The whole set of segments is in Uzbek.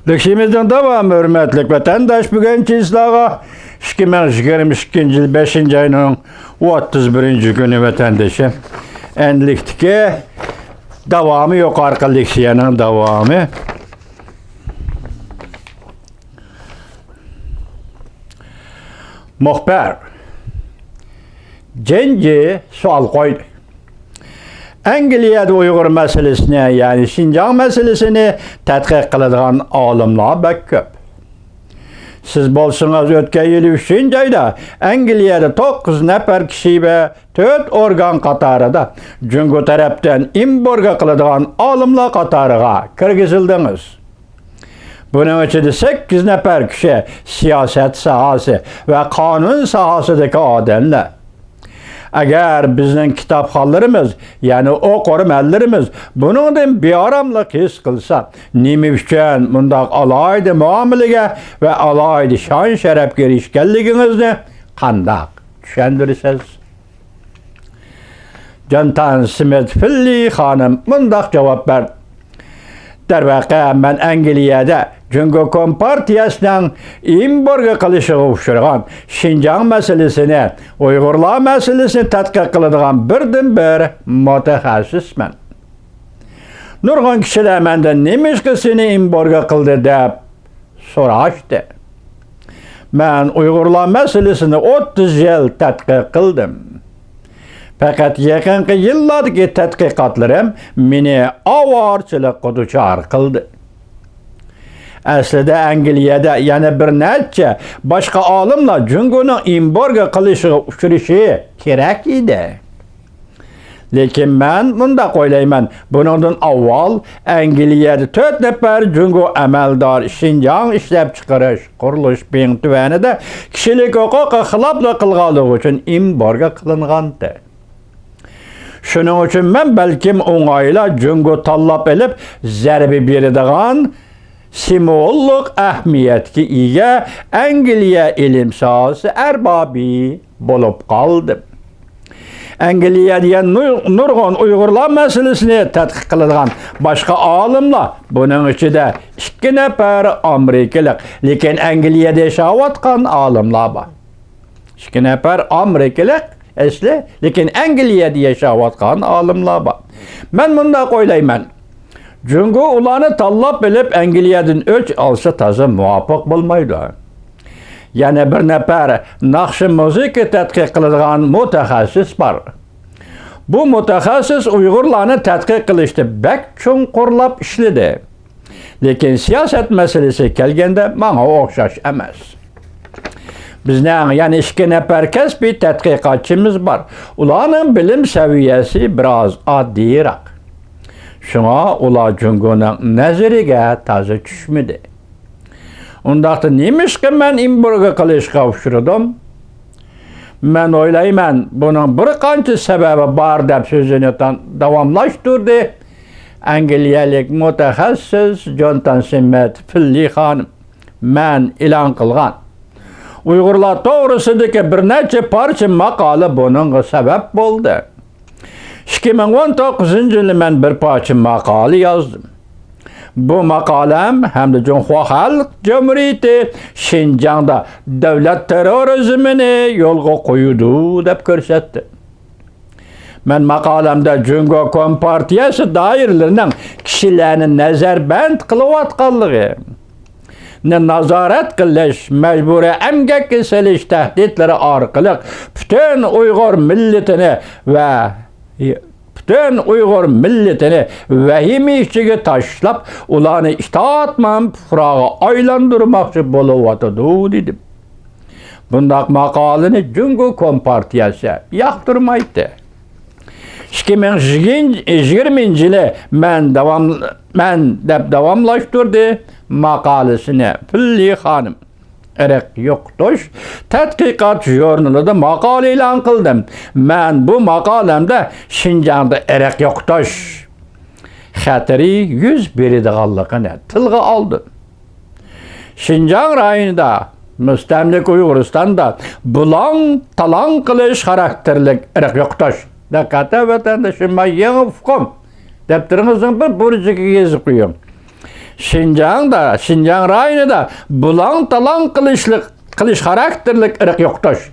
Lüksimizden devam hürmetlik vatandaş bugün çizlağa 2022 yıl 5. ayının 31. günü vatandaşı. Enliktiki devamı yok arka leksiyanın devamı. Muhber Cenci sual koydu. Angliyada Uyghur meselesini yani Şinjan meselesini tədqiq qiladigan olimlar bak köp. Siz bolsanız ötken yıl 3. ayda Angliyada 9 nefer kişi ve 4 organ qatarida Cungo taraftan imborga qiladigan olimlar qatarıga kirgizildiniz. Bunun içinde 8 nefer kişi siyaset sahası ve kanun sahasındaki adamlar. Eğer bizim kitapxonlarımız, yani okur ellerimiz bunun bir aramlık his kılsa, nimi üçün bundaq alaydı muamelege ve alaydı şan şeref girişkenliğinizni qandaq düşündürürsünüz. Jonathan Smith Filli hanım bundaq cevap verdi. Dervaqa men Angliyada Cungo Kompartiyasının imborga qilishga uçurgan Şinjan meselesini, Uygurlar meselesini tədqiq qiladigan birden-bir mutaxassisman. Nurg'un kishilar mendan nemishqisini imborga qildi deb so'rashdi. Men Uygurlar meselesini 30 yil tədqiq qildim. Fakat yakınki yıllardaki tədqiqatlarım meni avarchilikqa duchor qildi. Aslida Angliyada yana bir necha boshqa olimlar Jungoning imborga qilishiga uchrashi kerak edi. Lekin men bunda o'ylayman, bundan avval Angliyada 4 nafar Jungo amaldor Şinjan ishlab chiqarish qurilish beng tuvanida kishilik huquqqa xiloflik qilganligi uchun imborga qilingandi. Şunun için ben belkim o'ng'ayla Jungo tanlab elib zarbi beradigan simvollik ahamiyatga ega Angliya ilim sohasi arbobi bo'lib qoldim. Angliyada nurg'un Uyg'urlar meselesini tadqiq qiladigan boshqa olimlar, buning ichida 2 nafar amerikalik, lekin Angliyada yashayotgan olimlar bor. 2 nafar amerikalik lekin Angliyada yashayotgan olimlar bor. Men bunda o'ylayman. Jungo ularni tanlab bilib Angliyadan o'ch olsa toza muvofiq bo'lmaydi. Yana bir nafar naqshi musiqa tadqiq qiladigan mutaxassis bor. Bu mutaxassis Uyg'urlarni tadqiq qilishda bak chunqurlab ishladi. Lekin siyosat masalasi kelganda menga o'xshash emas. Bizning yani 2 nafar kasbiy tadqiqotchimiz bor. Ularning bilim saviyasi biroz oddiyroq. Şuna ular Jungoning nazariga toza tushmadi. Undaqda nemishqa men imborga qilishga uchradim? Men o'ylayman, buning bir qancha sababi bor deb so'zini davomlashtirdi angliyalik mutaxassis Jonathan Smith Filli xonim. Men e'lon qilgan Uyg'urlar to'g'risidagi bir necha parcha maqola buningga sabab bo'ldi. 2019 yılı ben bir parça makale yazdım. Bu makalem hem de Cumhuriyet Halk Cumhuriyeti Şinjan'da devlet terörizmini yolga koydu deb ko'rsatdi. Ben makalemde Jungo Kompartiyasi dairlerinin kişilerini nazarband qilayotganligi, nazorat qilish, mecburi emgak kesilish tahdidlari orqali bütün Uyg'ur milletini ve bütün Uyg'ur milletini vahime ichiga tashlab, ularni itoatman pufraga aylantirmoqchi bo'layotdi dedim. Bundaq maqolani Jungo Kompartiyasi yoqtirmaydi. 2020 yılı men davomlashtirdi maqolasini Filli xonim. Iraq yo'qtosh tadqiqot jurnalida maqola e'lon qildim. Men bu maqolamda Şinjanda Iraq yo'qtosh xatiri yuz beradiganligini tilga oldim. Şinjan rayonida mustamlik Uyg'uristonda bulang talang qilish xarakterlik Iraq yo'qtosh. Diqqatga vatandoshim, men yangi fuqum. Daftaringizning bir burjiga yozib qo'ying. Şinjan'da, Şinjan rayonida bulan talan qilish xarakterlik ırık yoktur.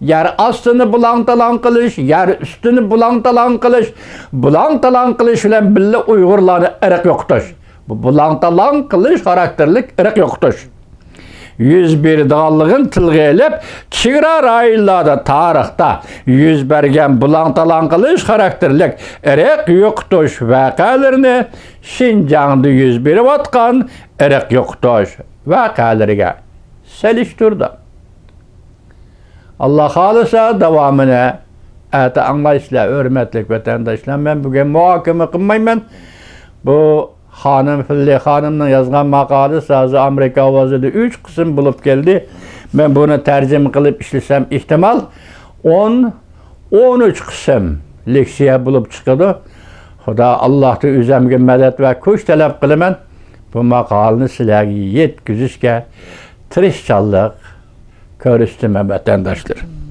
Yer astını bulan talan qilish, yer üstünü bulan talan qilish bilan billa Uyg'urlarni ırık yoktur. Bu bulan talan qilish xarakterlik ırık yoktur. 101 dağlığın tilga elib, chegara rayonlarda tarixda yüz bergen bulan talan qilish xarakterlik ırık yo'qotish voqealarini Şinjan'da yüz berib atgan ırık yo'qotish voqealariga selishtirdi. Allah xolisa davomini ata anlaysizlar, hurmatli vatandoshlar. Men bugun muhokama qilmayman. Bu Hanım Filli Hanım'ın yazgan makalesi azı Amerika ovozida 3 qism bo'lib keldi. Men buni tarjima qilib ishlasam ihtimal 13 qism leksiya bo'lib chiqadi. Xudo Allohga o'zimga madad va kuch talab qilaman. Bu maqolani sizlarga yetkazishga tirishchanlik ko'rsataman vatandoshlar.